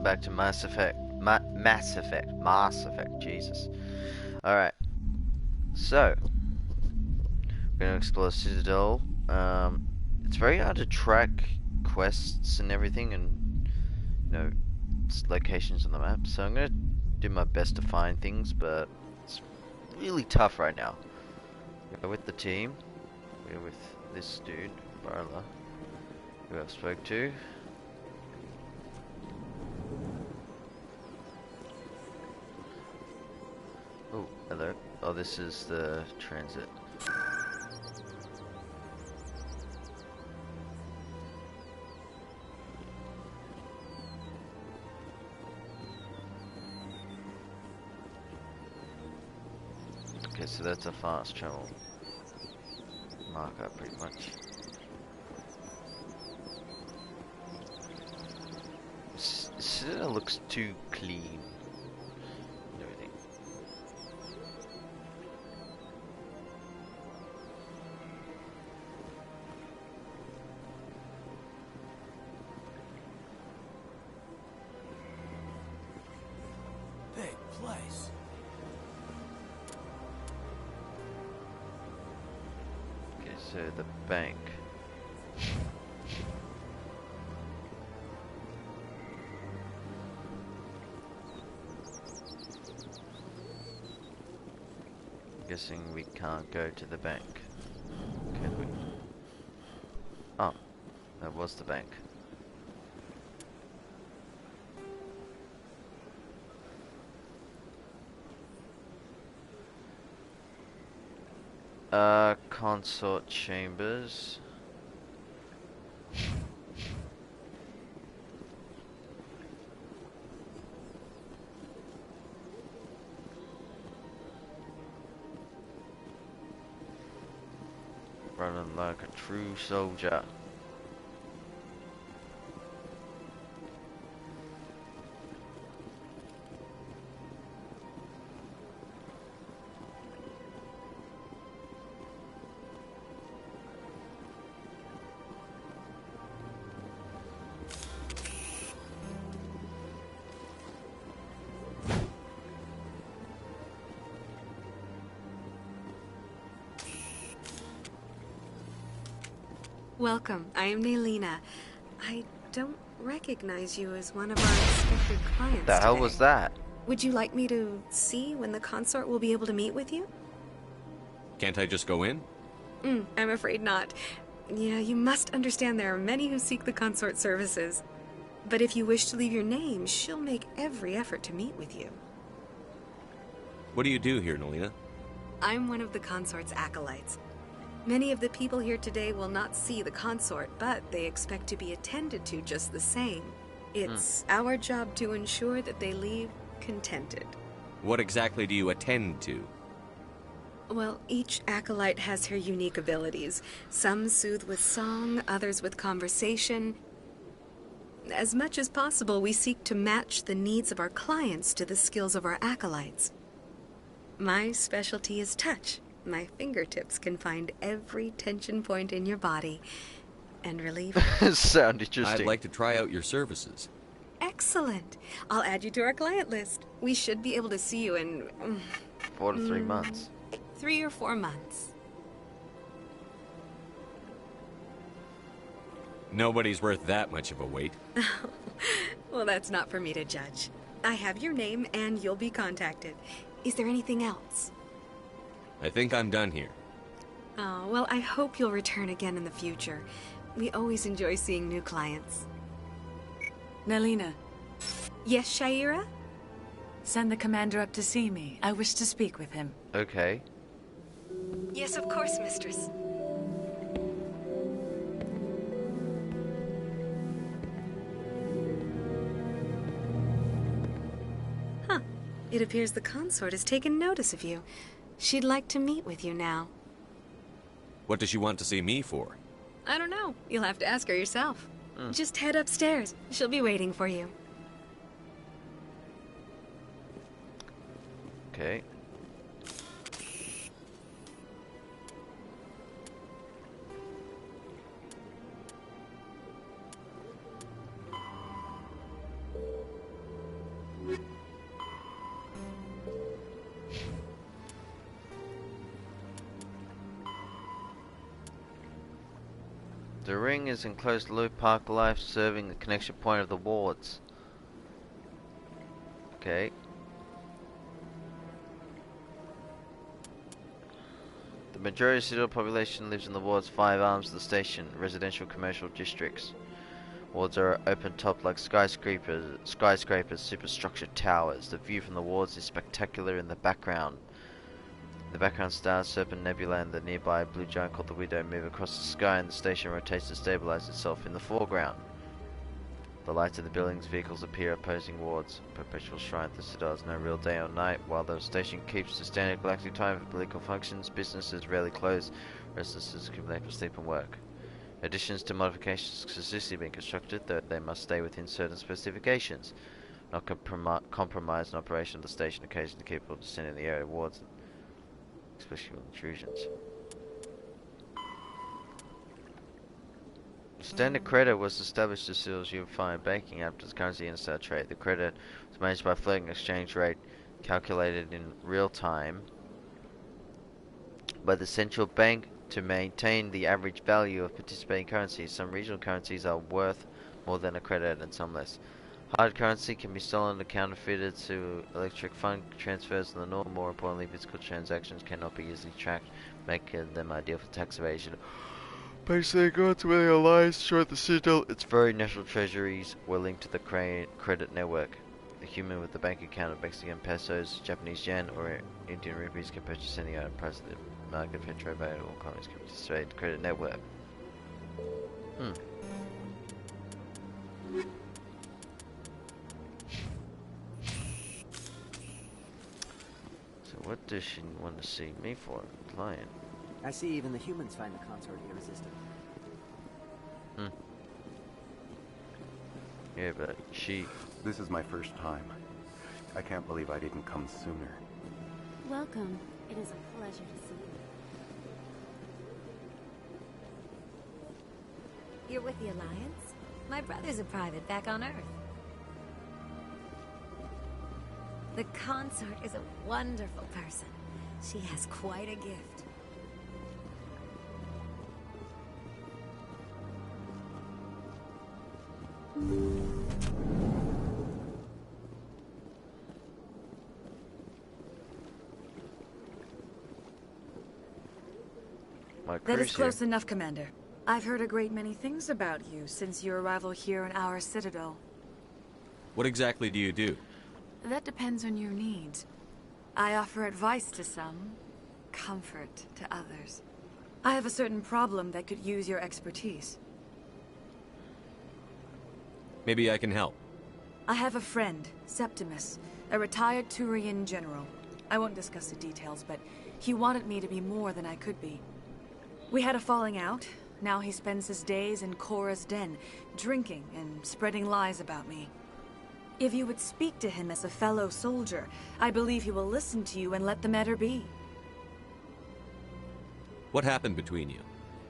welcome back to Mass Effect. Mass Effect, Jesus. Alright, so, we're gonna explore Citadel. It's very hard to track quests and everything and, locations on the map, so I'm gonna do my best to find things, but it's really tough right now. We're with the team. We're with this dude, Barla, who I've spoke to. Oh, hello. Oh, this is the transit. Okay, so that's a fast travel marker, pretty much. It looks too clean and everything. Big place. Okay, so the bank. Guessing we can't go to the bank. Can we? Oh, that was the bank. Consort chambers. Running like a true soldier. Welcome. I am Naylina. I don't recognize you as one of our expected clients The hell today. was that? Would you like me to see when the consort will be able to meet with you? Can't I just go in? I'm afraid not. Yeah, you must understand there are many who seek the consort services. But if you wish to leave your name, she'll make every effort to meet with you. What do you do here, Nalina? I'm one of the consort's acolytes. Many of the people here today will not see the consort, but they expect to be attended to just the same. It's our job to ensure that they leave contented. What exactly do you attend to? Well, each acolyte has her unique abilities. Some soothe with song, others with conversation. As much as possible, we seek to match the needs of our clients to the skills of our acolytes. My specialty is touch. My fingertips can find every tension point in your body and relieve it. Sound interesting. I'd like to try out your services. Excellent. I'll add you to our client list. We should be able to see you in 4 to 3 months. 3 or 4 months. Nobody's worth that much of a wait. Well, that's not for me to judge. I have your name and you'll be contacted. Is there anything else? I think I'm done here. Oh, well, I hope you'll return again in the future. We always enjoy seeing new clients. Naylina, Yes, Shaira? send the commander up to see me. I wish to speak with him. Okay. Yes, of course, mistress. Huh. It appears the consort has taken notice of you. She'd like to meet with you now. What does she want to see me for? I don't know. You'll have to ask her yourself. Just head upstairs. She'll be waiting for you. Okay. The ring is enclosed loop park life, serving the connection point of the wards. Okay. The majority of Citadel population lives in the ward's 5 arms of the station, residential commercial districts. Wards are open top like skyscrapers, superstructure towers. The view from the wards is spectacular in the background. In the background, stars, Serpent Nebula, and the nearby blue giant called the Widow move across the sky, and the station rotates to stabilize itself in the foreground. The lights of the buildings' vehicles appear opposing wards. Perpetual shrine. The Citadel has no real day or night. While the station keeps the standard galactic time for political functions, businesses rarely close. Residents accumulate for sleep and work. Additions to modifications have consistently been constructed, though they must stay within certain specifications. Not compromise an operation of the station, occasionally capable of descending the area wards, especially with intrusions. The standard credit was established to Citadel's unifying banking app as currency interstate trade. The credit was managed by floating exchange rate calculated in real time by the central bank to maintain the average value of participating currencies. Some regional currencies are worth more than a credit and some less. Hard currency can be stolen and counterfeited to electric fund transfers in the norm. More importantly, physical transactions cannot be easily tracked, making them ideal for tax evasion. Basically, goods with the alliance short the Citadel. Its very national treasuries were linked to the credit network. The human with the bank account of Mexican pesos, Japanese yen, or Indian rupees can purchase any item price at the market for trade by all companies can participate in the credit network. So what does she want to see me for? Client. I see even the humans find the consort irresistible. Yeah, but she... This is my first time. I can't believe I didn't come sooner. Welcome. It is a pleasure to see you. You're with the Alliance? My brother's a private back on Earth. The consort is a wonderful person. She has quite a gift. That is close enough, Commander. I've heard a great many things about you since your arrival here in our Citadel. What exactly do you do? That depends on your needs. I offer advice to some, comfort to others. I have a certain problem that could use your expertise. Maybe I can help. I have a friend, Septimus, a retired Turian general. I won't discuss the details, but he wanted me to be more than I could be. We had a falling out. Now he spends his days in Cora's den, drinking and spreading lies about me. If you would speak to him as a fellow soldier, I believe he will listen to you and let the matter be. What happened between you?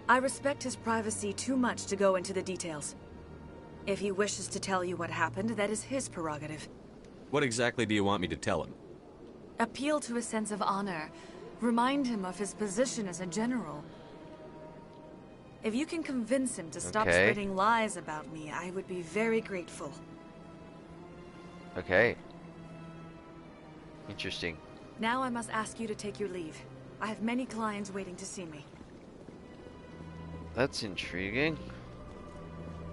I respect his privacy too much to go into the details. If he wishes to tell you what happened, that is his prerogative. What exactly do you want me to tell him? Appeal to his sense of honor. Remind him of his position as a general. If you can convince him to stop spreading lies about me, I would be very grateful. Okay. Interesting. Now I must ask you to take your leave. I have many clients waiting to see me. That's intriguing.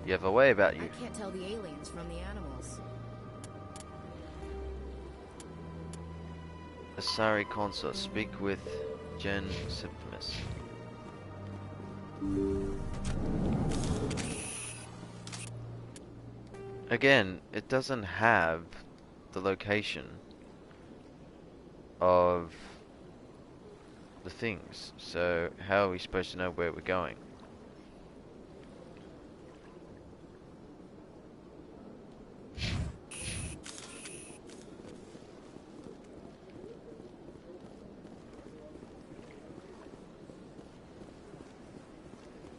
You have a way about you. I can't tell the aliens from the animals. Asari Consort. Speak with Gen Septimus. Again, it doesn't have the location of the things, so how are we supposed to know where we're going?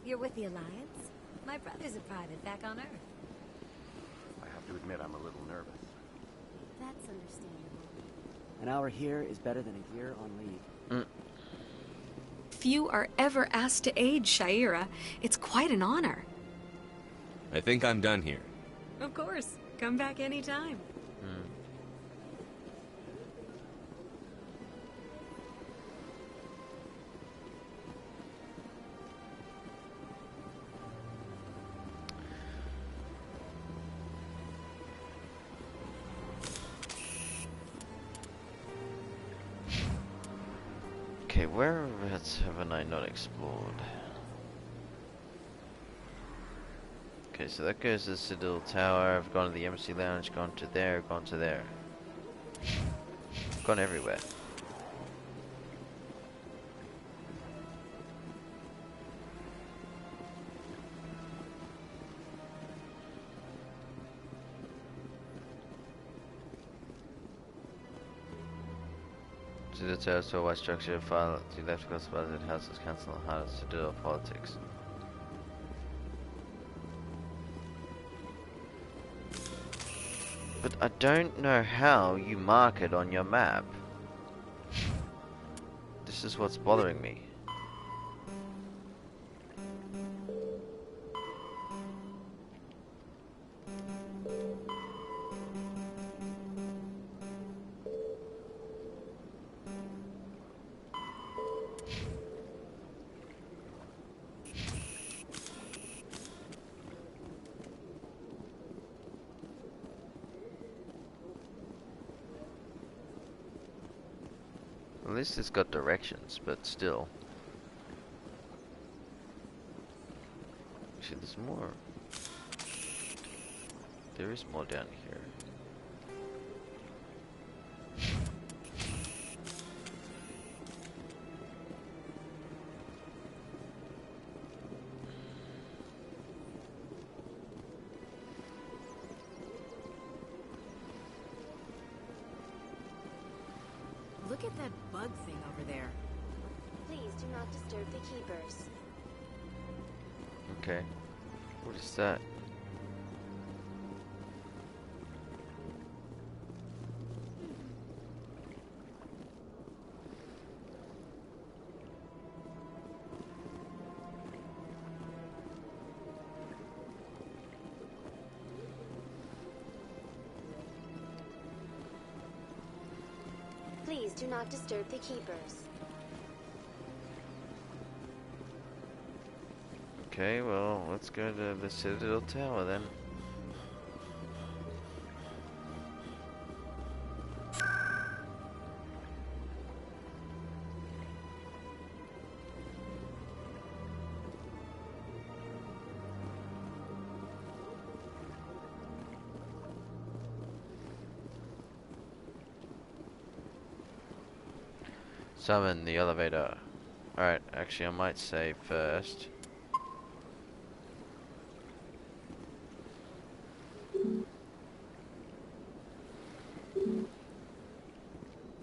You're with the Alliance? My brother's a private back on Earth. I have to admit I'm a little nervous. That's understandable. An hour here is better than a year on leave. few are ever asked to aid Shaira. It's quite an honor. I think I'm done here. Of course. Come back anytime. Okay, where haven't I not explored? Okay, so that goes to the Citadel Tower. I've gone to the Embassy Lounge, gone to there, gone to there. Gone everywhere. To the Tower, so white structure, file to left across the budget, houses, council, and heart of Citadel politics. But I don't know how you mark it on your map. This is what's bothering me. At least it's got directions, but still. Actually, there's more. There is more down here. Look at that bug thing over there. Please do not disturb the keepers. Okay. What is that? Please do not disturb the keepers. Okay, well, let's go to the Citadel Tower then. Summon the elevator. Alright, actually I might save first.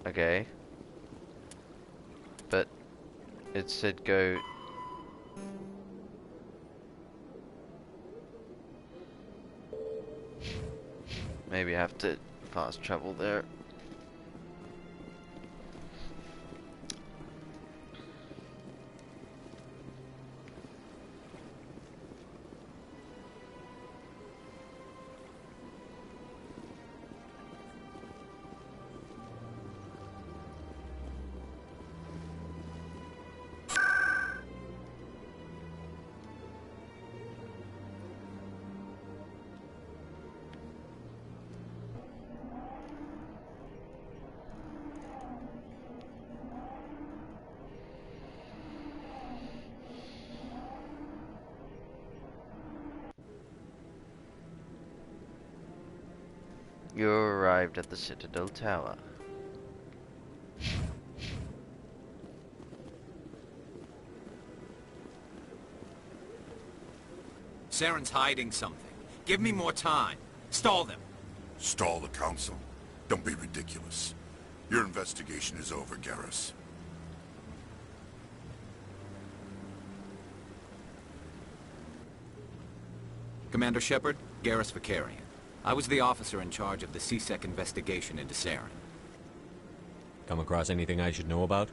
Okay. But it said go. Maybe I have to fast travel there. You arrived at the Citadel Tower. Saren's hiding something. Give me more time. Stall them. Stall the council? Don't be ridiculous. Your investigation is over, Garrus. Commander Shepard, Garrus Vicarian. I was the officer in charge of the CSEC investigation into Saren. Come across anything I should know about?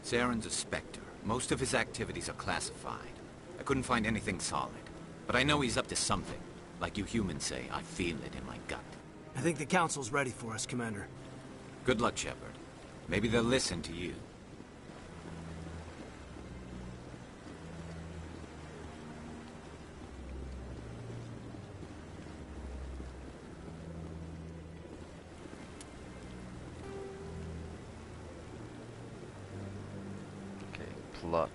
Saren's a Spectre. Most of his activities are classified. I couldn't find anything solid. But I know he's up to something. Like you humans say, I feel it in my gut. I think the Council's ready for us, Commander. Good luck, Shepard. Maybe they'll listen to you. Okay, plot.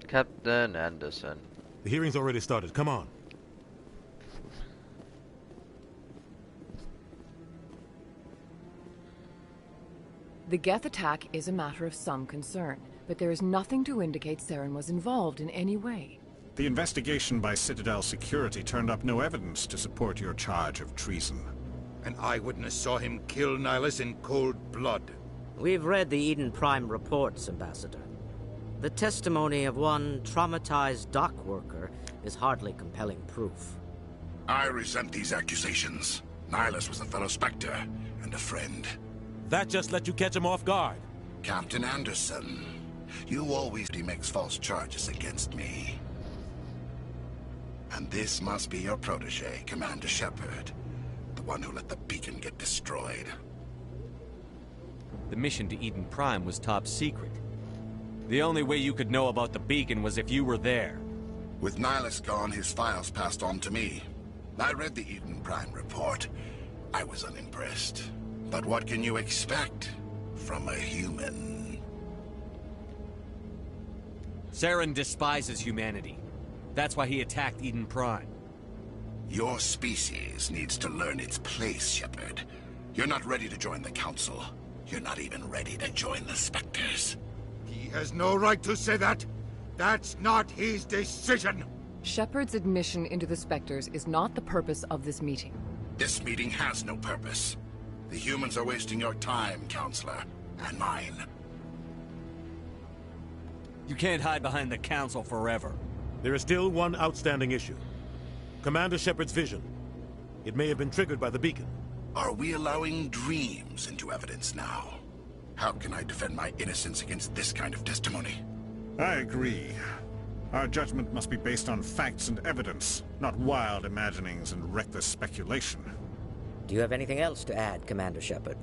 Captain Anderson. The hearing's already started. Come on. The Geth attack is a matter of some concern, but there is nothing to indicate Saren was involved in any way. The investigation by Citadel Security turned up no evidence to support your charge of treason. An eyewitness saw him kill Nihilus in cold blood. We've read the Eden Prime reports, Ambassador. The testimony of one traumatized dock worker is hardly compelling proof. I resent these accusations. Nihilus was a fellow Spectre and a friend. That just let you catch him off guard. Captain Anderson, you always makes false charges against me. And this must be your protege, Commander Shepard. The one who let the beacon get destroyed. The mission to Eden Prime was top secret. The only way you could know about the beacon was if you were there. With Nihilus gone, his files passed on to me. I read the Eden Prime report. I was unimpressed. But what can you expect from a human? Saren despises humanity. That's why he attacked Eden Prime. Your species needs to learn its place, Shepard. You're not ready to join the Council. You're not even ready to join the Spectres. He has no right to say that. That's not his decision. Shepard's admission into the Spectres is not the purpose of this meeting. This meeting has no purpose. The humans are wasting your time, Counselor, and mine. You can't hide behind the Council forever. There is still one outstanding issue. Commander Shepard's vision. It may have been triggered by the beacon. Are we allowing dreams into evidence now? How can I defend my innocence against this kind of testimony? I agree. Our judgment must be based on facts and evidence, not wild imaginings and reckless speculation. Do you have anything else to add, Commander Shepard?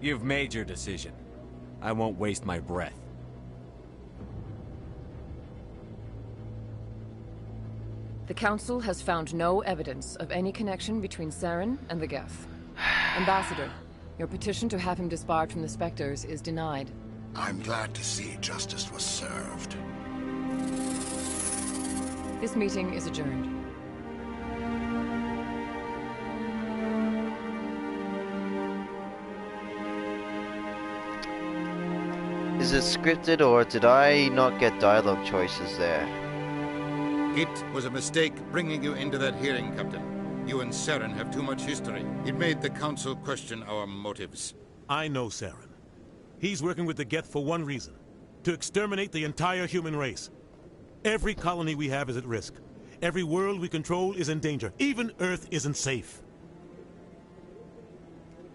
You've made your decision. I won't waste my breath. The Council has found no evidence of any connection between Saren and the Geth. Ambassador, your petition to have him disbarred from the Spectres is denied. I'm glad to see justice was served. This meeting is adjourned. Is it scripted or did I not get dialogue choices there? It was a mistake bringing you into that hearing, Captain. You and Saren have too much history. It made the Council question our motives. I know Saren. He's working with the Geth for one reason. To exterminate the entire human race. Every colony we have is at risk. Every world we control is in danger. Even Earth isn't safe.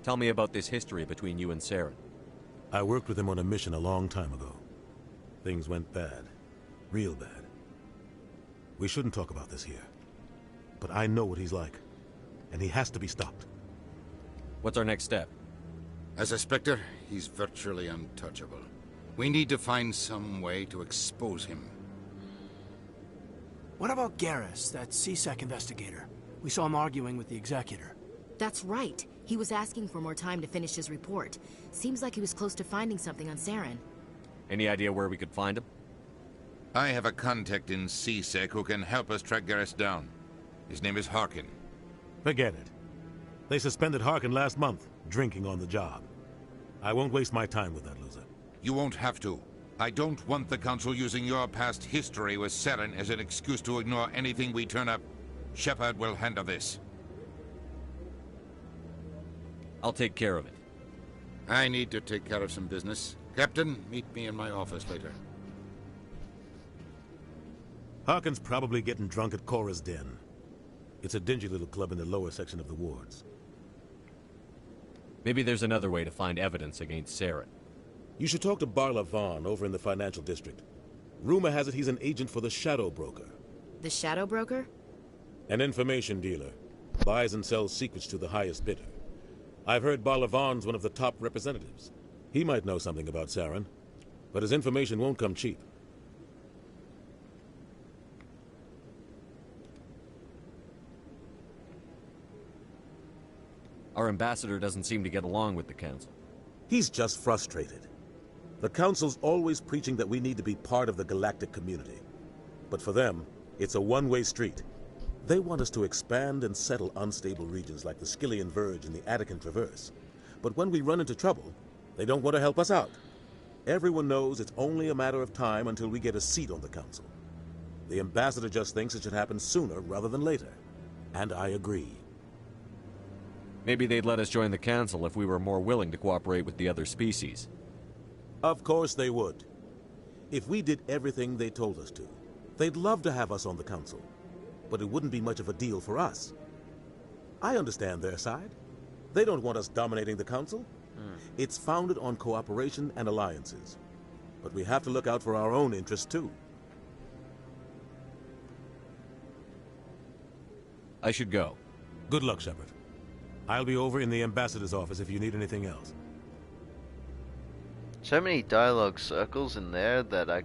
Tell me about this history between you and Saren. I worked with him on a mission a long time ago. Things went bad. Real bad. We shouldn't talk about this here. But I know what he's like. And he has to be stopped. What's our next step? As a Spectre, he's virtually untouchable. We need to find some way to expose him. What about Garrus, that CSEC investigator? We saw him arguing with the Executor. That's right. He was asking for more time to finish his report. Seems like he was close to finding something on Saren. Any idea where we could find him? I have a contact in CSEC who can help us track Garrus down. His name is Harkin. Forget it. They suspended Harkin last month, drinking on the job. I won't waste my time with that loser. You won't have to. I don't want the Council using your past history with Saren as an excuse to ignore anything we turn up. Shepard will handle this. I'll take care of it. I need to take care of some business. Captain, meet me in my office later. Harkin's probably getting drunk at Cora's Den. It's a dingy little club in the lower section of the wards. Maybe there's another way to find evidence against Saren. You should talk to Barla Vaughn over in the financial district. Rumor has it he's an agent for the Shadow Broker. The Shadow Broker? An information dealer. Buys and sells secrets to the highest bidder. I've heard Barla Vaughn's one of the top representatives. He might know something about Saren, but his information won't come cheap. Our ambassador doesn't seem to get along with the Council. He's just frustrated. The Council's always preaching that we need to be part of the galactic community. But for them, it's a one-way street. They want us to expand and settle unstable regions like the Skillian Verge and the Attican Traverse. But when we run into trouble, they don't want to help us out. Everyone knows it's only a matter of time until we get a seat on the Council. The ambassador just thinks it should happen sooner rather than later. And I agree. Maybe they'd let us join the Council if we were more willing to cooperate with the other species. Of course they would. If we did everything they told us to, they'd love to have us on the Council. But it wouldn't be much of a deal for us. I understand their side. They don't want us dominating the Council. It's founded on cooperation and alliances. But we have to look out for our own interests, too. I should go. Good luck, Shepard. I'll be over in the ambassador's office if you need anything else. So many dialogue circles in there that I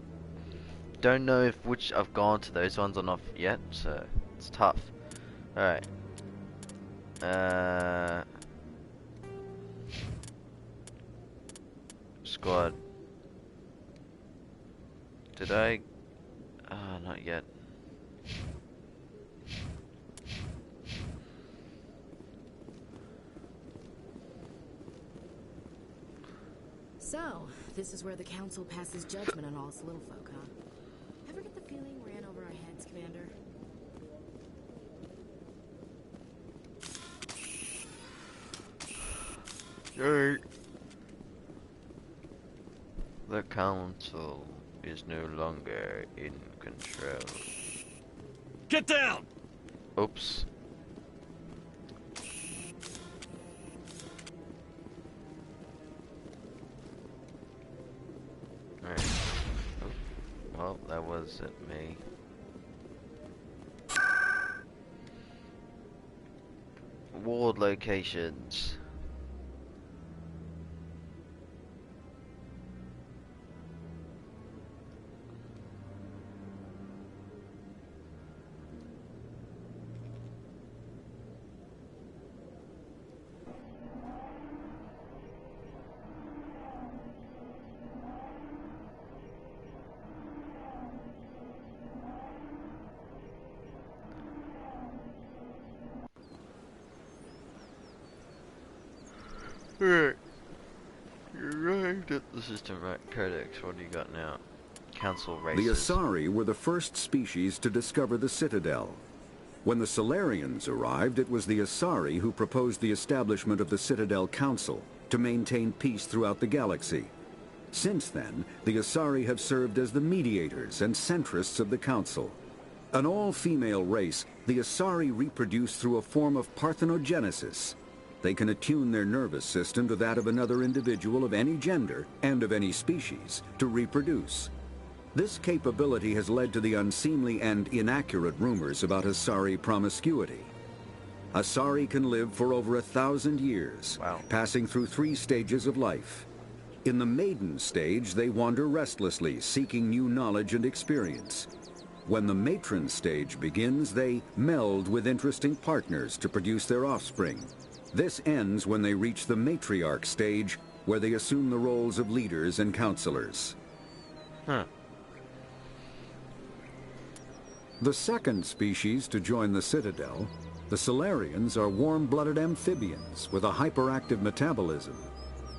don't know if which I've gone to those ones or not yet, so it's tough. Alright. Squad. Did I? Not yet. So, this is where the Council passes judgment on all us little folk, huh? Ever get the feeling ran over our heads, Commander? The Council is no longer in control. Get down! Oops. Alright. Oh, well, that wasn't me. Ward locations. Alright. You arrived at the system, right? Codex, what do you got now? Council races. The Asari were the first species to discover the Citadel. When the Solarians arrived, it was the Asari who proposed the establishment of the Citadel Council to maintain peace throughout the galaxy. Since then, the Asari have served as the mediators and centrists of the Council. An all-female race, the Asari reproduce through a form of parthenogenesis. They can attune their nervous system to that of another individual of any gender and of any species to reproduce. This capability has led to the unseemly and inaccurate rumors about Asari promiscuity. Asari can live for over 1,000 years, passing through 3 stages of life. In the maiden stage, they wander restlessly, seeking new knowledge and experience. When the matron stage begins, they meld with interesting partners to produce their offspring. This ends when they reach the matriarch stage, where they assume the roles of leaders and counselors. Huh. The second species to join the Citadel, the Solarians, are warm-blooded amphibians with a hyperactive metabolism.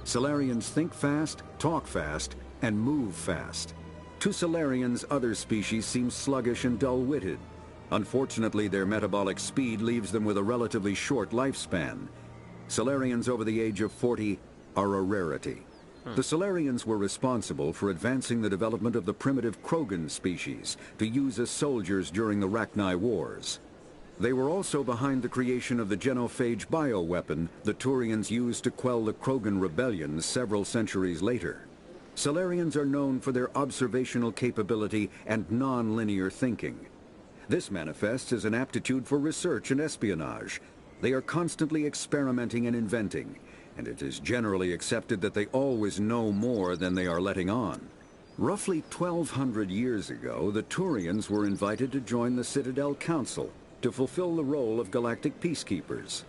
Solarians think fast, talk fast, and move fast. To Solarians, other species seem sluggish and dull-witted. Unfortunately, their metabolic speed leaves them with a relatively short lifespan. Solarians over the age of 40 are a rarity. The Solarians were responsible for advancing the development of the primitive Krogan species to use as soldiers during the Rachni Wars. They were also behind the creation of the genophage bioweapon the Turians used to quell the Krogan rebellions several centuries later. Solarians are known for their observational capability and non-linear thinking. This manifests as an aptitude for research and espionage. They are constantly experimenting and inventing, and it is generally accepted that they always know more than they are letting on. Roughly 1,200 years ago, the Turians were invited to join the Citadel Council to fulfill the role of galactic peacekeepers.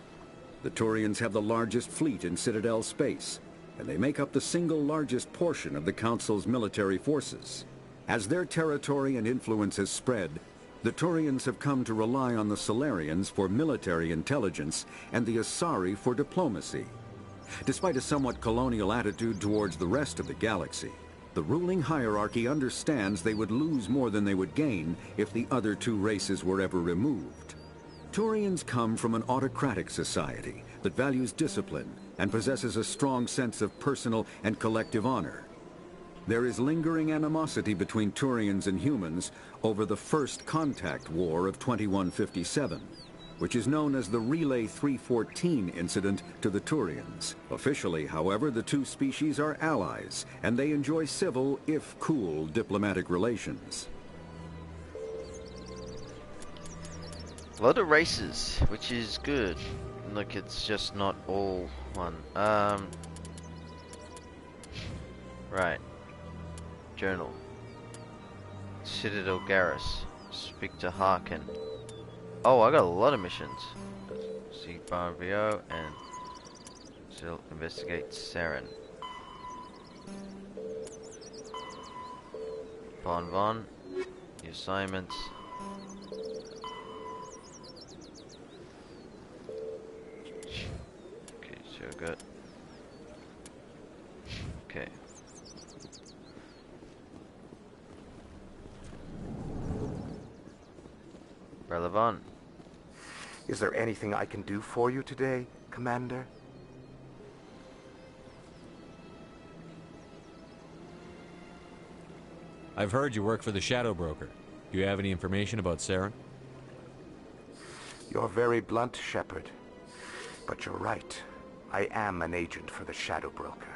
The Turians have the largest fleet in Citadel space, and they make up the single largest portion of the Council's military forces. As their territory and influence has spread, the Turians have come to rely on the Solarians for military intelligence and the Asari for diplomacy. Despite a somewhat colonial attitude towards the rest of the galaxy, the ruling hierarchy understands they would lose more than they would gain if the other two races were ever removed. Turians come from an autocratic society that values discipline and possesses a strong sense of personal and collective honor. There is lingering animosity between Turians and humans over the First Contact War of 2157, which is known as the Relay 314 incident to the Turians. Officially, however, the two species are allies, and they enjoy civil, if cool, diplomatic relations. A lot of races, which is good. Look, it's just not all one. Right. Journal. Citadel Garrus. Speak to Harkin. Oh, I got a lot of missions. See Barvio and still investigate Saren. Bon Von. The assignments. Okay, so good. Okay. Relevant. Is there anything I can do for you today, Commander? I've heard you work for the Shadow Broker. Do you have any information about Saren? You're very blunt, Shepard. But you're right. I am an agent for the Shadow Broker.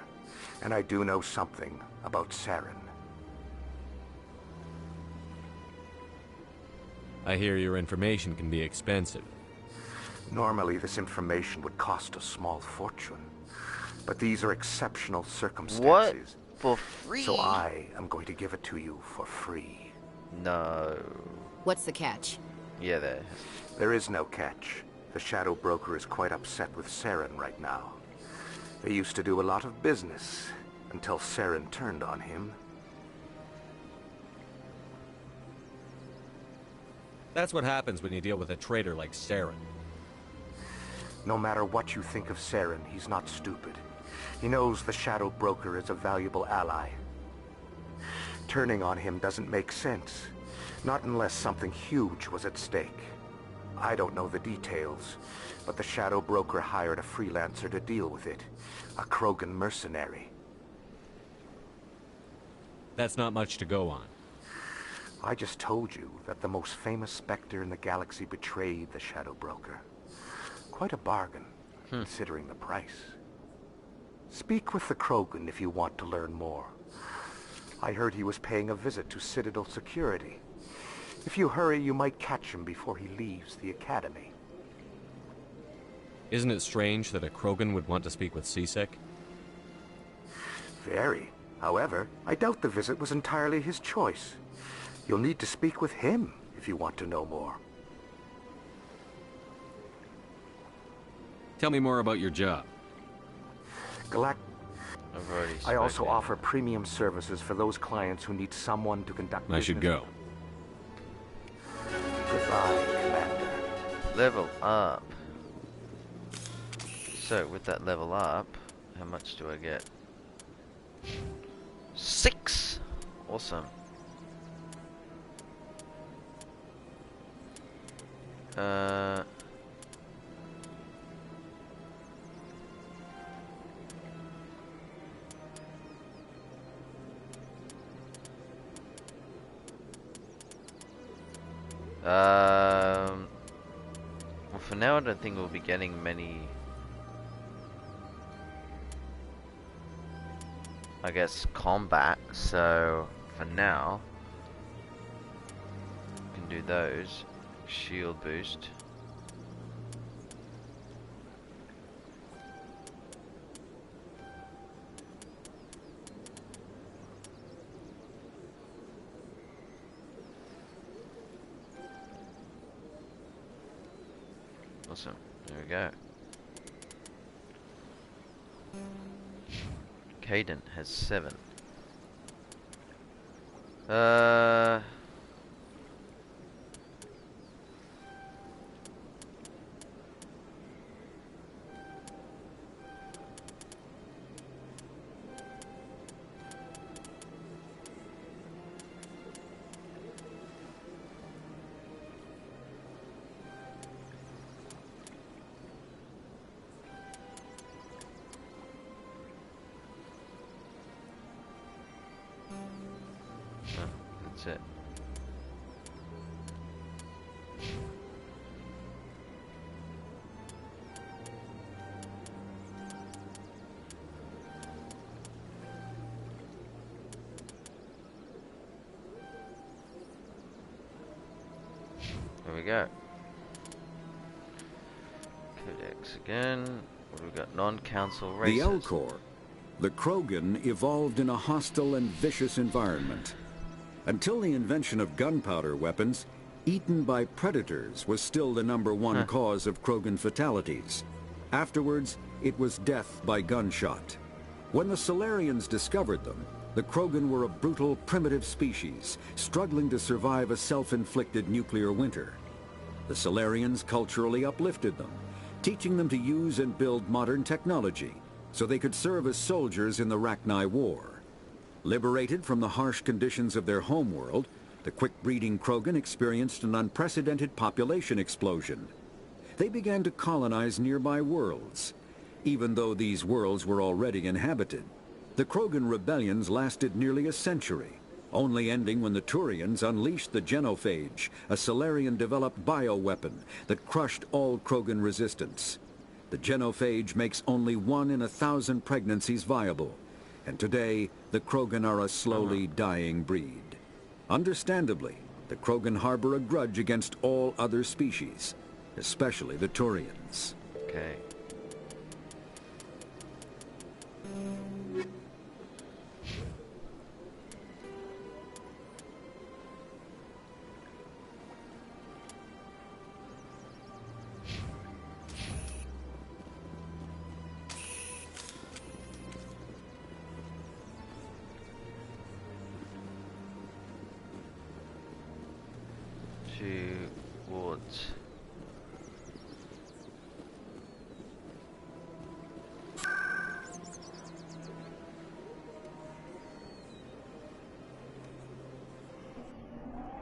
And I do know something about Saren. I hear your information can be expensive. Normally, this information would cost a small fortune. But these are exceptional circumstances. What? For free? So I am going to give it to you for free. No. What's the catch? Yeah, there is no catch. The Shadow Broker is quite upset with Saren right now. They used to do a lot of business until Saren turned on him. That's what happens when you deal with a traitor like Saren. No matter what you think of Saren, he's not stupid. He knows the Shadow Broker is a valuable ally. Turning on him doesn't make sense. Not unless something huge was at stake. I don't know the details, but the Shadow Broker hired a freelancer to deal with it. A Krogan mercenary. That's not much to go on. I just told you that the most famous Spectre in the galaxy betrayed the Shadow Broker. Quite a bargain, considering the price. Speak with the Krogan if you want to learn more. I heard he was paying a visit to Citadel security. If you hurry, you might catch him before he leaves the Academy. Isn't it strange that a Krogan would want to speak with CSEC? Very. However, I doubt the visit was entirely his choice. You'll need to speak with him if you want to know more. Tell me more about your job. I also offer premium services for those clients who need someone to conduct I should business. go. Level up. So with that level up, how much do I get? 6! Awesome. Well, for now I don't think we'll be getting many, I guess, combat, so for now we can do those. Shield boost. Awesome. There we go. Caden has 7. That's it. There we go. Codex again. What do we got? Non-council races. The Elcor, the Krogan, evolved in a hostile and vicious environment. Until the invention of gunpowder weapons, eaten by predators was still the #1 cause of Krogan fatalities. Afterwards, it was death by gunshot. When the Solarians discovered them, the Krogan were a brutal, primitive species, struggling to survive a self-inflicted nuclear winter. The Solarians culturally uplifted them, teaching them to use and build modern technology, so they could serve as soldiers in the Rachni War. Liberated from the harsh conditions of their homeworld, the quick-breeding Krogan experienced an unprecedented population explosion. They began to colonize nearby worlds. Even though these worlds were already inhabited, the Krogan rebellions lasted nearly a century, only ending when the Turians unleashed the Genophage, a Solarian-developed bioweapon that crushed all Krogan resistance. The Genophage makes only 1 in 1,000 pregnancies viable, and today, the Krogan are a slowly dying breed. Understandably, the Krogan harbor a grudge against all other species, especially the Turians. Okay. Towards.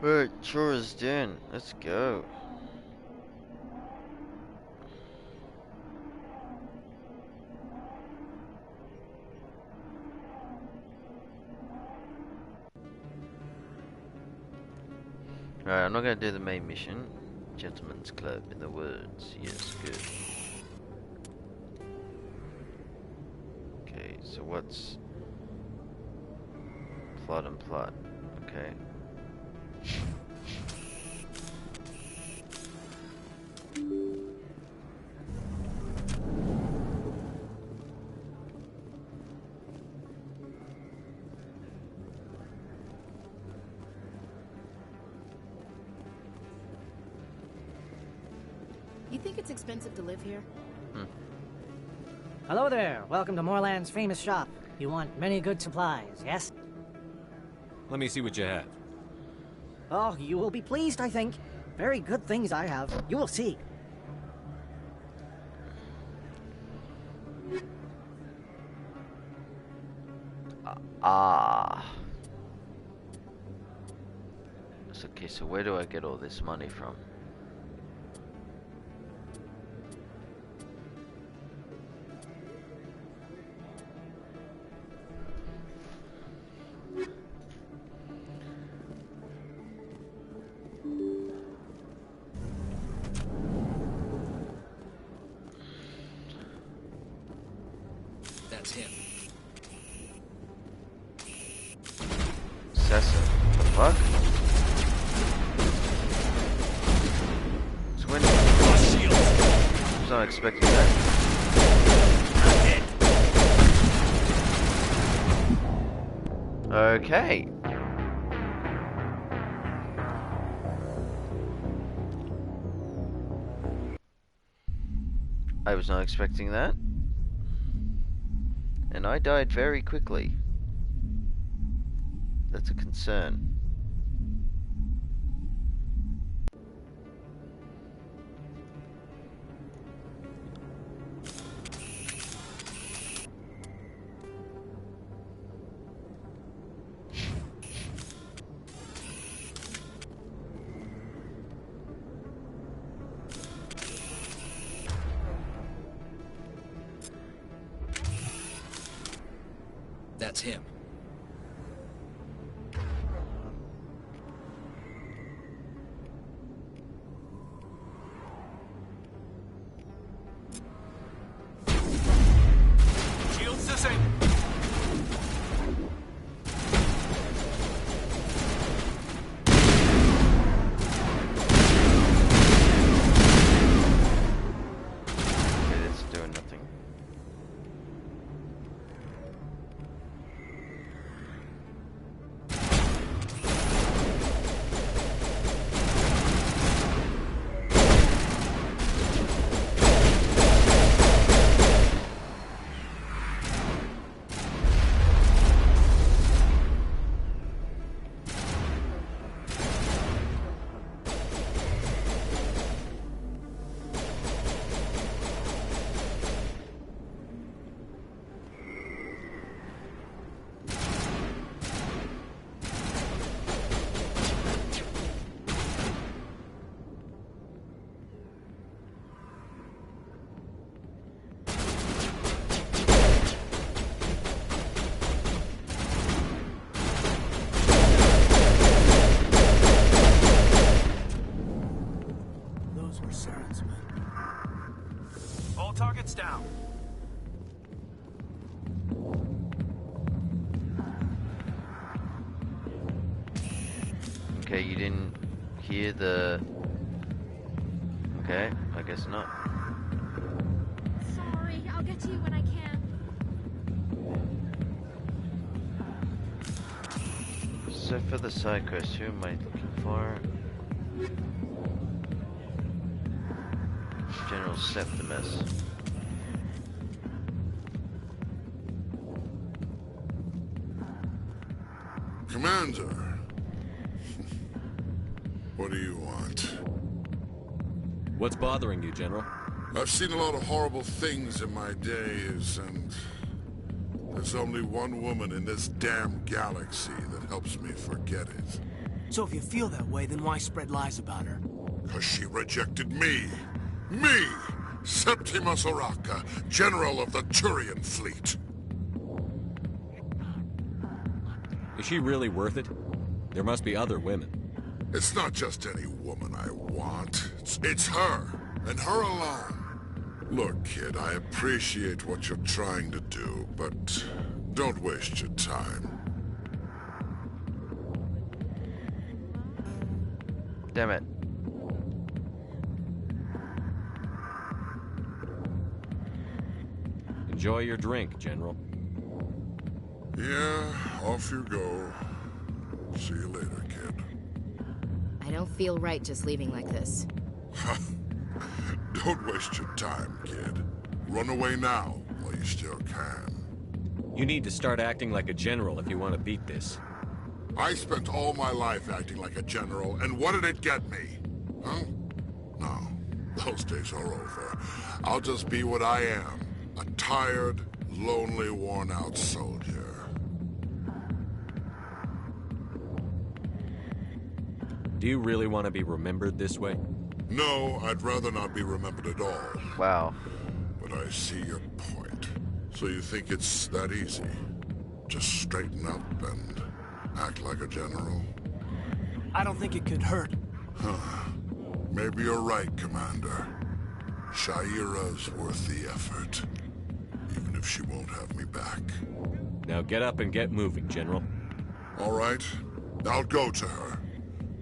Alright, chores done. Let's go. Alright, I'm not gonna do the main mission. Gentleman's Club in the woods. Yes, good. Okay, so what's plot and plot? Okay. You think it's expensive to live here? Hello there. Welcome to Moorland's famous shop. You want many good supplies, yes? Let me see what you have. Oh, you will be pleased, I think. Very good things I have. You will see. Ah. So, okay, so where do I get all this money from? That's him. Assassin. What the fuck? It's winning. I was not expecting that. Okay. I was not expecting that. And I died very quickly. That's a concern. That's him. Shields disabled. Okay, it's doing nothing. Those were Saren's men. All targets down. Okay, you didn't hear the... Okay, I guess not. Sorry, I'll get to you when I can. So for the side quest, who am I looking for? General Septimus. Commander. What do you want? What's bothering you, General? I've seen a lot of horrible things in my days, and there's only one woman in this damn galaxy that helps me forget it. So if you feel that way, then why spread lies about her? 'Cause she rejected me. Me! Septimus Oraka, General of the Turian Fleet. Is she really worth it? There must be other women. It's not just any woman I want. It's her, and her alone. Look, kid, I appreciate what you're trying to do, but don't waste your time. Damn it. Enjoy your drink, General. Yeah, off you go. See you later, kid. I don't feel right just leaving like this. Don't waste your time, kid. Run away now, while you still can. You need to start acting like a general if you want to beat this. I spent all my life acting like a general, and what did it get me? Huh? No, those days are over. I'll just be what I am. A tired, lonely, worn-out soldier. Do you really want to be remembered this way? No, I'd rather not be remembered at all. Wow. But I see your point. So you think it's that easy? Just straighten up and act like a general? I don't think it could hurt. Huh. Maybe you're right, Commander. Shaira's worth the effort. Even if she won't have me back. Now get up and get moving, General. All right. I'll go to her.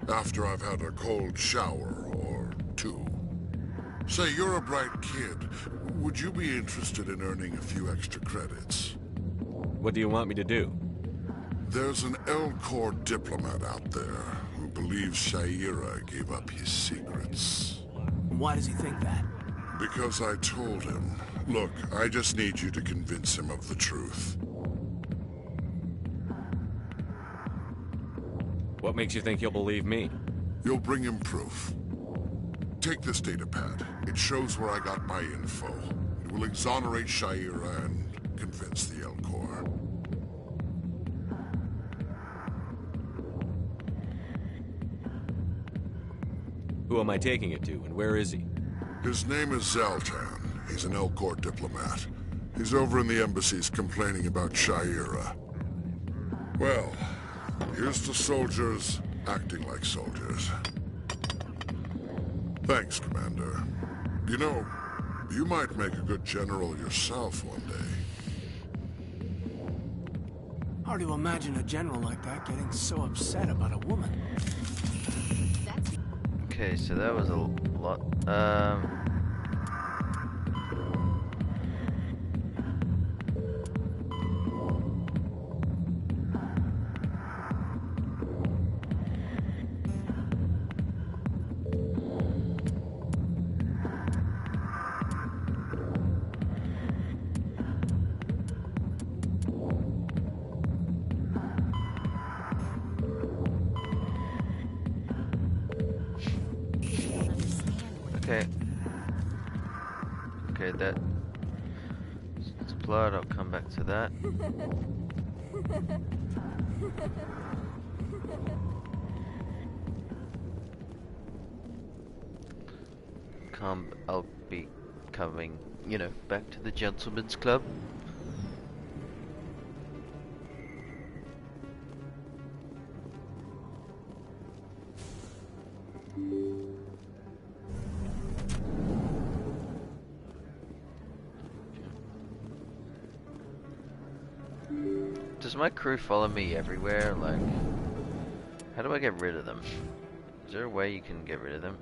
After I've had a cold shower or two. Say, you're a bright kid. Would you be interested in earning a few extra credits? What do you want me to do? There's an L-Corps diplomat out there who believes Shaira gave up his secrets. Why does he think that? Because I told him. Look, I just need you to convince him of the truth. What makes you think he'll believe me? You'll bring him proof. Take this datapad. It shows where I got my info. It will exonerate Shaira and convince the L-Corps. Who am I taking it to, and where is he? His name is Zoltan. He's an L-Corps diplomat. He's over in the embassies complaining about Shaira. Well, here's to soldiers acting like soldiers. Thanks, Commander. You know, you might make a good general yourself one day. Hard to imagine a general like that getting so upset about a woman. Okay, so that was a lot. Okay. Okay, that's blood. I'll come back to that. I'll be coming, you know, back to the gentleman's club. Does my crew follow me everywhere? Like, how do I get rid of them? Is there a way you can get rid of them?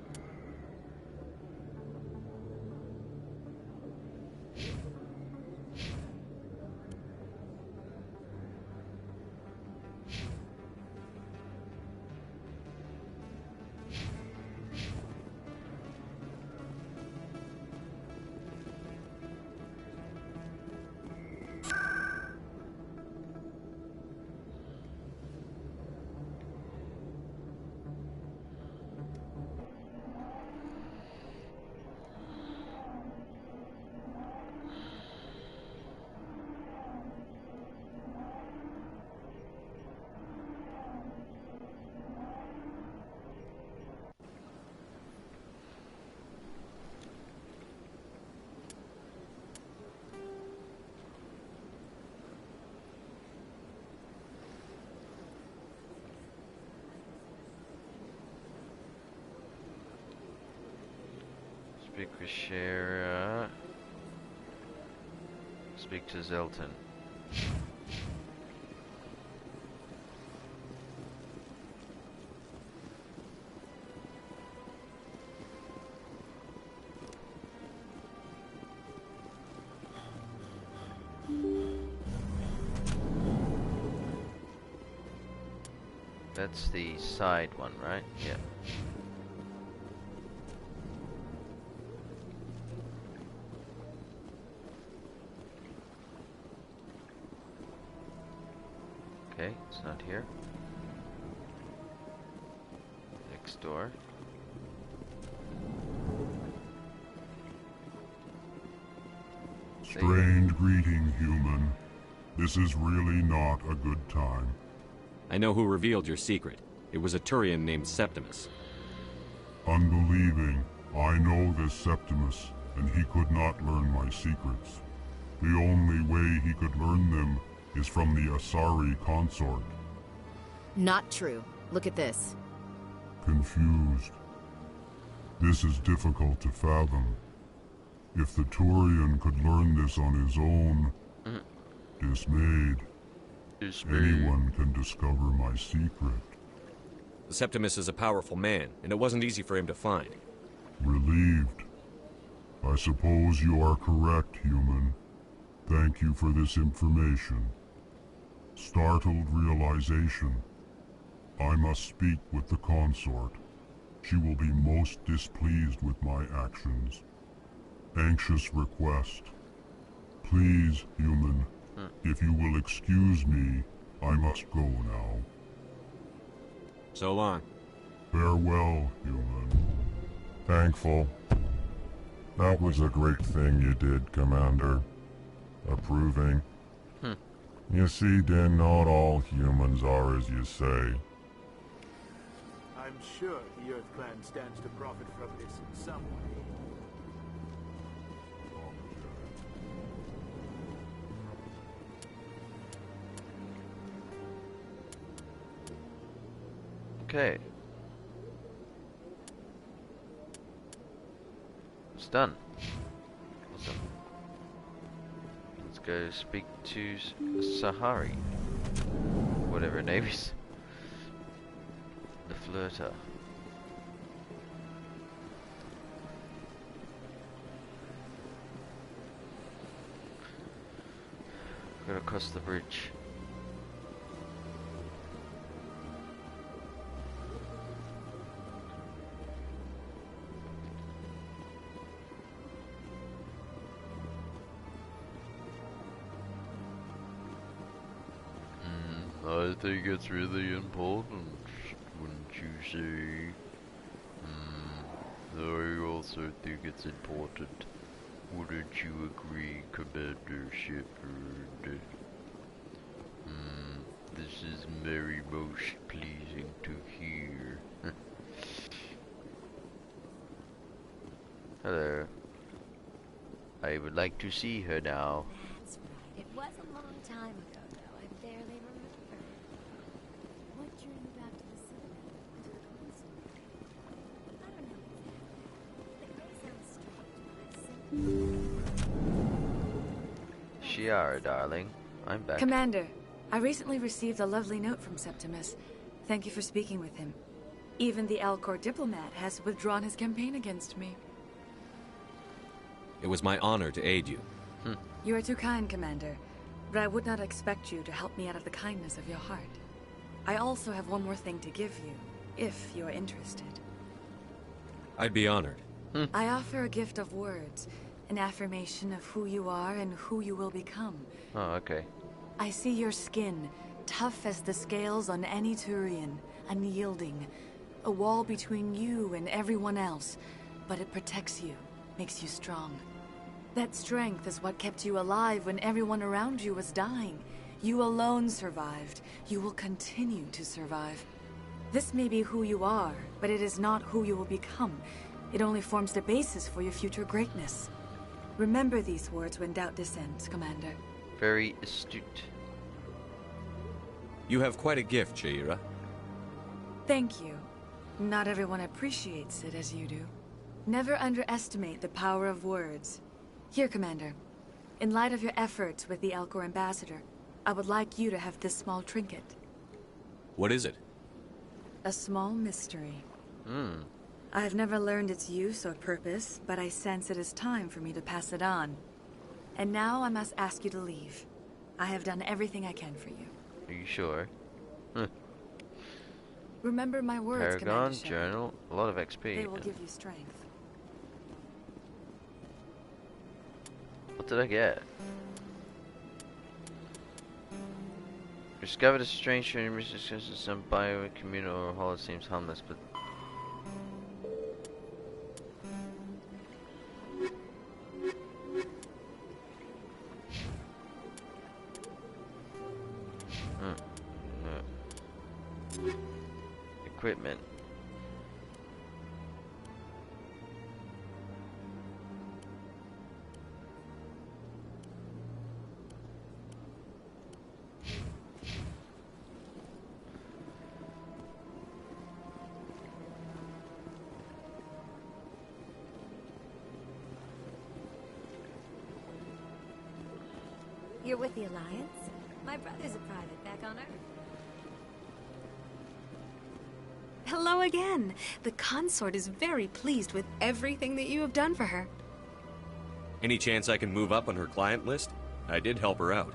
Speak with Shara. Speak to Zelton. That's the side one, right? Yeah. Okay, it's not here. Next door. Strange greeting, human. This is really not a good time. I know who revealed your secret. It was a Turian named Septimus. Unbelieving, I know this Septimus, and he could not learn my secrets. The only way he could learn them is from the Asari consort. Not true. Look at this. Confused. This is difficult to fathom. If the Turian could learn this on his own, dismayed, anyone can discover my secret. Septimus is a powerful man, and it wasn't easy for him to find. Relieved. I suppose you are correct, human. Thank you for this information. Startled realization. I must speak with the consort. She will be most displeased with my actions. Anxious request. Please, human, if you will excuse me, I must go now. So long. Farewell, human. Thankful. That was a great thing you did, Commander. Approving. You see, then, not all humans are as you say. I'm sure the Earth Clan stands to profit from this in some way. Okay. It's done. Awesome. Let's go speak to Sahari. Whatever her name is. The flirter. Gotta cross the bridge. I think it's really important, wouldn't you say? I also think it's important. Wouldn't you agree, Commander Shepard? This is very most pleasing to hear. Hello. I would like to see her now. That's right. It was a long time ago, though. I barely remember. What drew you back to the Citadel and to the console? I don't know exactly. It may sound strange, but I've simply... Shiara, darling. I'm back. Commander, I recently received a lovely note from Septimus. Thank you for speaking with him. Even the Alcor diplomat has withdrawn his campaign against me. It was my honor to aid you. You are too kind, Commander, but I would not expect you to help me out of the kindness of your heart. I also have one more thing to give you, if you are interested. I'd be honored. I offer a gift of words, an affirmation of who you are and who you will become. Oh, okay. I see your skin, tough as the scales on any Turian, unyielding. A wall between you and everyone else, but it protects you, makes you strong. That strength is what kept you alive when everyone around you was dying. You alone survived. You will continue to survive. This may be who you are, but it is not who you will become. It only forms the basis for your future greatness. Remember these words when doubt descends, Commander. Very astute. You have quite a gift, Shiara. Thank you. Not everyone appreciates it as you do. Never underestimate the power of words. Here, Commander. In light of your efforts with the Alcor ambassador, I would like you to have this small trinket. What is it? A small mystery. I have never learned its use or purpose, but I sense it is time for me to pass it on. And now I must ask you to leave. I have done everything I can for you. Are you sure? Remember my words, Paragon, Commander Shepard. journal, a lot of XP. They will give you strength. What did I get? Discovered a strange training research in some bio-communal or hall. It seems harmless, but equipment. You're with the Alliance? My brother's a private back on Earth. Hello again. The consort is very pleased with everything that you have done for her. Any chance I can move up on her client list? I did help her out.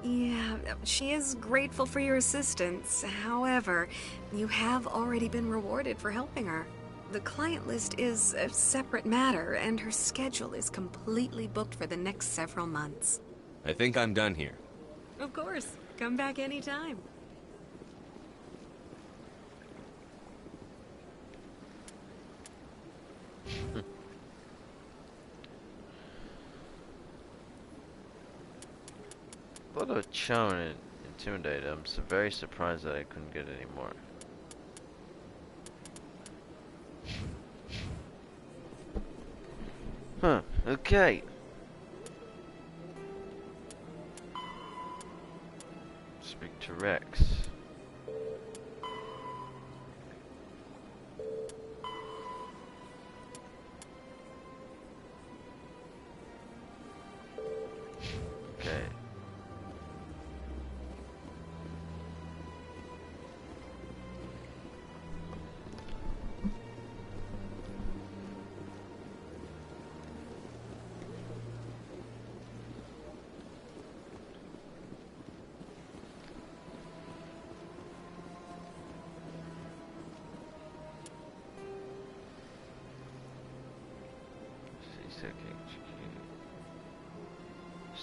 Yeah, she is grateful for your assistance. However, you have already been rewarded for helping her. The client list is a separate matter, and her schedule is completely booked for the next several months. I think I'm done here. Of course. Come back anytime. A lot of charm and intimidate. I'm so very surprised that I couldn't get any more. Huh, okay. Speak to Rex. Okay.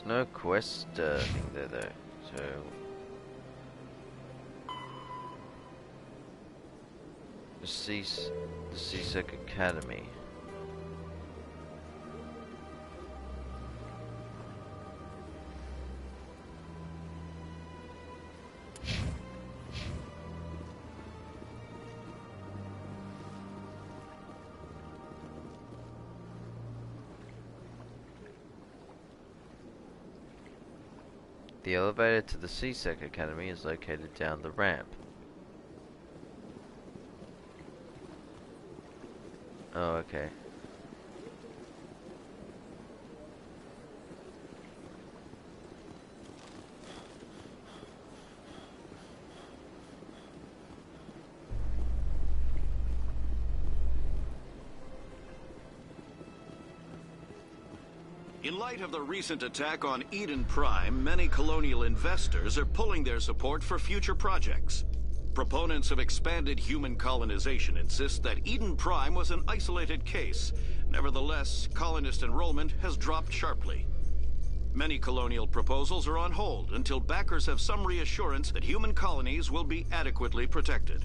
There's no quest thing there though, so the CSEC Academy. The elevator to the CSEC Academy is located down the ramp. Oh, okay. In light of the recent attack on Eden Prime, many colonial investors are pulling their support for future projects. Proponents of expanded human colonization insist that Eden Prime was an isolated case. Nevertheless, colonist enrollment has dropped sharply. Many colonial proposals are on hold until backers have some reassurance that human colonies will be adequately protected.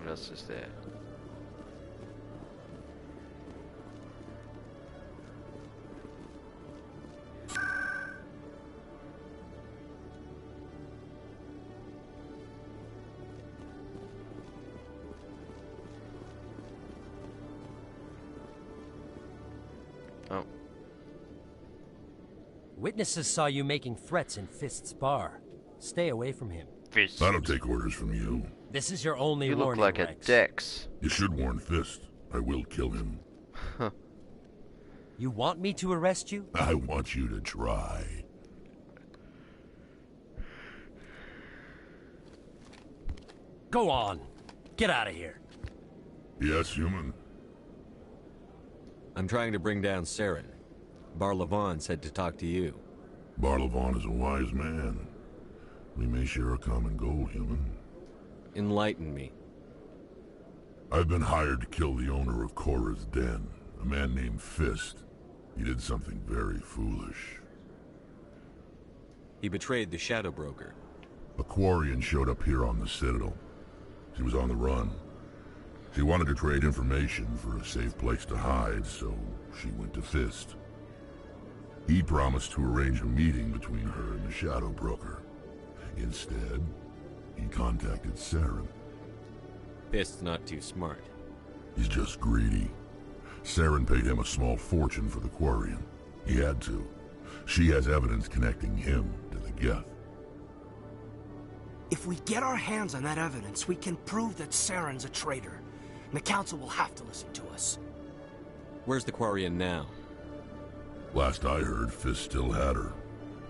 What else is there? Oh. Witnesses saw you making threats in Fist's bar. Stay away from him. Fist. I don't take orders from you. This is your only You warning, look like Rex. a Dex. You should warn Fist. I will kill him. You want me to arrest you? I want you to try. Go on. Get out of here. Yes, human. I'm trying to bring down Saren. Barlavon said to talk to you. Barlavon is a wise man. We may share a common goal, human. Enlighten me. I've been hired to kill the owner of Cora's Den, a man named Fist. He did something very foolish. He betrayed the Shadow Broker. A Quarian showed up here on the Citadel. She was on the run. She wanted to trade information for a safe place to hide, so she went to Fist. He promised to arrange a meeting between her and the Shadow Broker. Instead, he contacted Saren. Fist's not too smart. He's just greedy. Saren paid him a small fortune for the Quarian. He had to. She has evidence connecting him to the Geth. If we get our hands on that evidence, we can prove that Saren's a traitor. And the Council will have to listen to us. Where's the Quarian now? Last I heard, Fist still had her.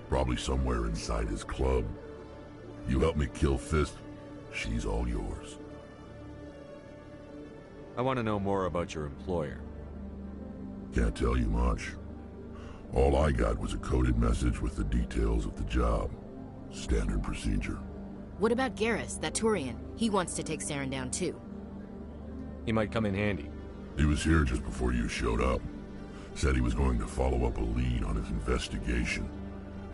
Probably somewhere inside his club. You help me kill Fist, she's all yours. I want to know more about your employer. Can't tell you much. All I got was a coded message with the details of the job. Standard procedure. What about Garrus, that Turian? He wants to take Saren down too. He might come in handy. He was here just before you showed up. Said he was going to follow up a lead on his investigation.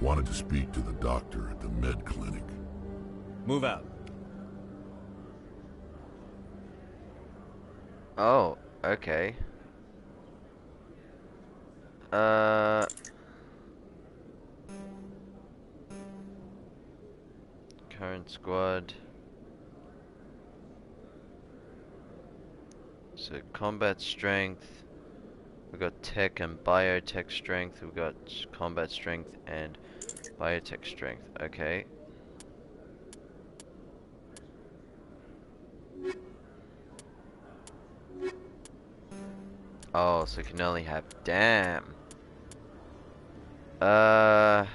Wanted to speak to the doctor at the med clinic. Move out. Oh, okay. Current squad. So combat strength. We got tech and biotech strength. We got combat strength and biotech strength. Okay. Oh, so you can only have damn. God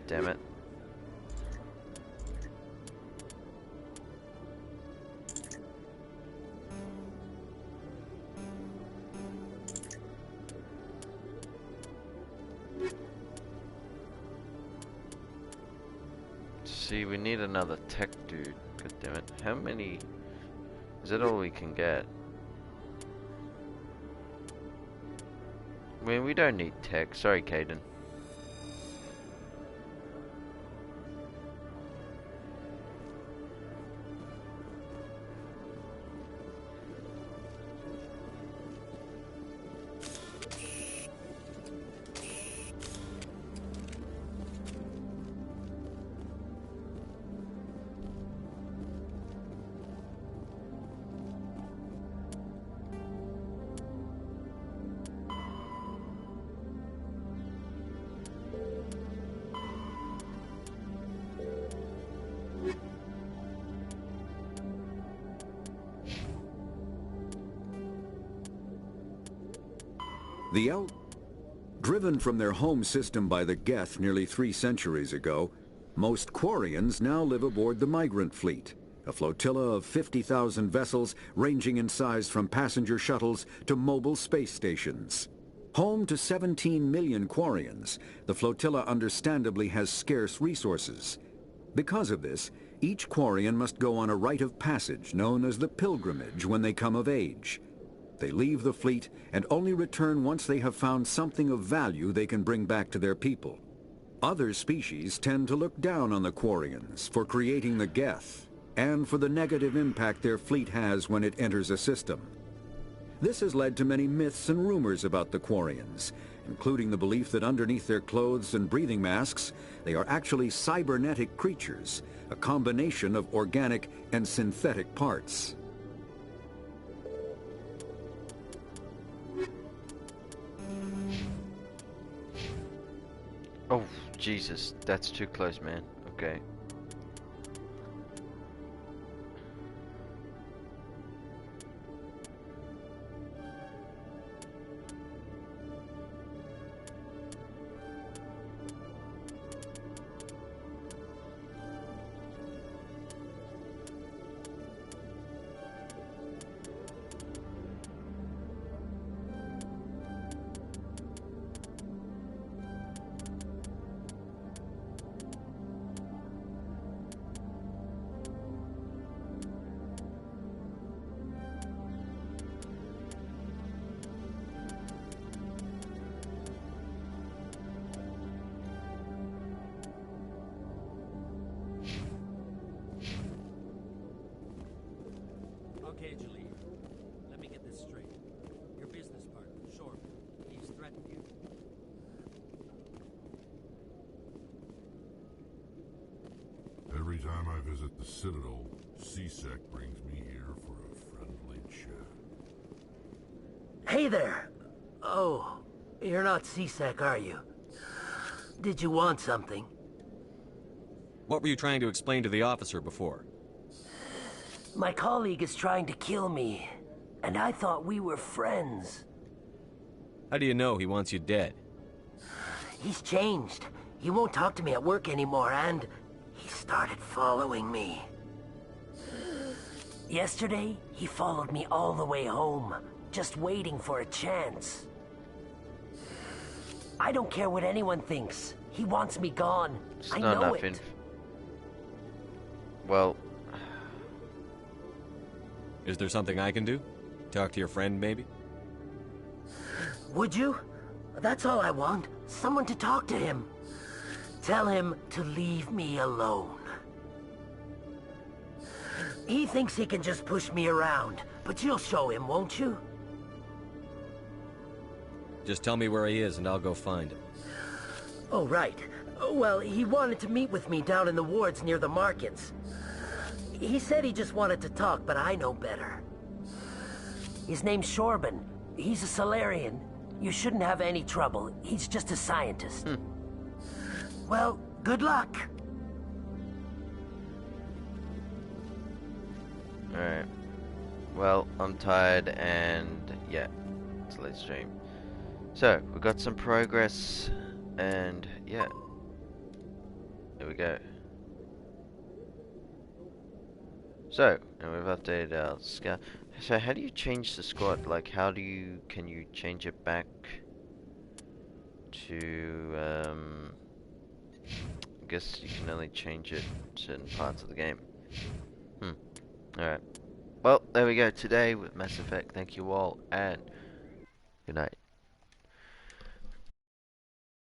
damn it. See, we need another tech dude. God damn it. How many? Is that all we can get? I mean, we don't need tech. Sorry, Caden. The driven from their home system by the Geth nearly 3 centuries ago, most Quarians now live aboard the Migrant Fleet, a flotilla of 50,000 vessels ranging in size from passenger shuttles to mobile space stations. Home to 17 million Quarians, the flotilla understandably has scarce resources. Because of this, each Quarian must go on a rite of passage known as the pilgrimage when they come of age. They leave the fleet and only return once they have found something of value they can bring back to their people. Other species tend to look down on the Quarians for creating the Geth and for the negative impact their fleet has when it enters a system. This has led to many myths and rumors about the Quarians, including the belief that underneath their clothes and breathing masks, they are actually cybernetic creatures, a combination of organic and synthetic parts. Oh, Jesus, that's too close, man. Okay. Every time I visit the Citadel, CSEC brings me here for a friendly chat. Hey there! Oh, you're not CSEC, are you? Did you want something? What were you trying to explain to the officer before? My colleague is trying to kill me, and I thought we were friends. How do you know he wants you dead? He's changed. He won't talk to me at work anymore, and he started following me. Yesterday, he followed me all the way home, just waiting for a chance. I don't care what anyone thinks. He wants me gone. I know it. Well... Is there something I can do? Talk to your friend, maybe? Would you? That's all I want. Someone to talk to him. Tell him to leave me alone. He thinks he can just push me around, but you'll show him, won't you? Just tell me where he is and I'll go find him. Oh, right. Well, he wanted to meet with me down in the wards near the markets. He said he just wanted to talk, but I know better. His name's Shorban. He's a Solarian. You shouldn't have any trouble. He's just a scientist. Well, good luck. Alright. Well, I'm tired and yeah, it's a late stream. So, we got some progress and yeah. Here we go. So, and we've updated our scout. So how do you change the squad? Like how do you, can you change it back to, I guess you can only change it in certain parts of the game. Alright. Well, there we go today with Mass Effect. Thank you all and good night.